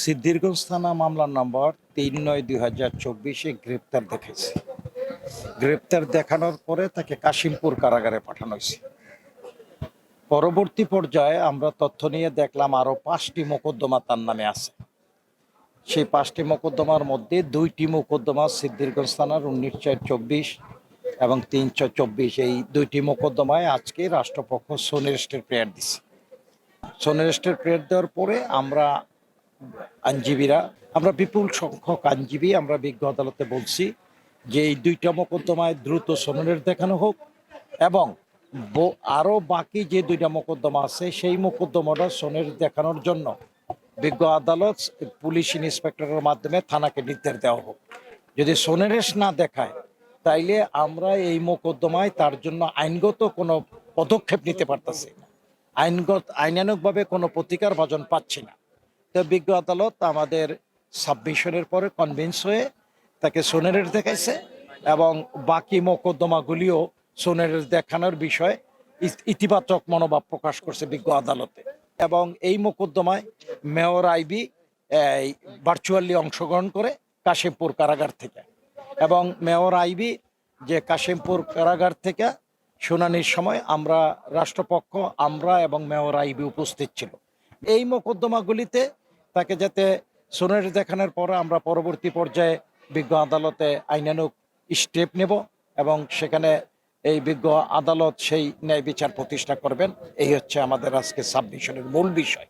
সিদ্ধিরগঞ্জ থানা মামলার নম্বর ৩/৯/২০২৪ গ্রেপ্তার দেখেছে। গ্রেপ্তার দেখানোর পরে তাকে কাশিমপুর কারাগারে পাঠানো হয়েছে। পরবর্তী পর্যায়ে আমরা তথ্য নিয়ে দেখলাম আরও ৫টি মোকদ্দমা তার নামে আছে। সেই ৫টি মোকদ্দমার মধ্যে ২টি মোকদ্দমা সিদ্ধিরগঞ্জ থানার ১৯/৪/২৪ এবং ৩/৬/২৪ এই ২টি মোকদ্দমায় আজকে রাষ্ট্রপক্ষ সোনেরেস্টের প্রেয়ার দিচ্ছে। সোনেরেস্টের প্রেয়ার দেওয়ার পরে আমরা বিপুল সংখ্যক আইনজীবী আমরা বিজ্ঞ আদালতে বলছি যে এই ২টা মোকদ্দমায় দ্রুত সোনেরেস্ট দেখানো হোক এবং আরও বাকি যে ২টা মোকদ্দমা আছে সেই মোকদ্দমাটা সোনেরেস্ট দেখানোর জন্য বিজ্ঞ আদালত পুলিশ ইন্সপেক্টরের মাধ্যমে থানাকে নির্দেশ দেওয়া হোক। যদি সোনেরেস্ট না দেখায় তাইলে আমরা এই মোকদ্দমায় তার জন্য আইনগত কোনো পদক্ষেপ নিতে পারতেছি না, আইনানুগভাবে কোনো প্রতিকার ভাজন পাচ্ছি না। তো বিজ্ঞ আদালত আমাদের সাবমিশনের পরে কনভিন্স হয়ে তাকে সোনেরেস্ট দেখাইছে এবং বাকি মোকদ্দমাগুলিও সোনেরেস্ট দেখানোর বিষয়ে ইতিবাচক মনোভাব প্রকাশ করছে বিজ্ঞ আদালতে। এবং এই মোকদ্দমায় মেয়র আইবি ভার্চুয়ালি অংশগ্রহণ করে কাশিমপুর কারাগার থেকে, এবং মেয়র আইবি যে কাশিমপুর কারাগার থেকে শুনানির সময় রাষ্ট্রপক্ষ এবং মেয়র আইবি উপস্থিত ছিল। এই মোকদ্দমাগুলিতে তাকে যাতে সোনেরেস্ট দেখানোর পরে আমরা পরবর্তী পর্যায়ে বিজ্ঞ আদালতে আইনানুগ স্টেপ নেব এবং সেখানে এই বিজ্ঞ আদালত সেই ন্যায় বিচার প্রতিষ্ঠা করবেন। এই হচ্ছে আমাদের আজকে সাবমিশনের মূল বিষয়।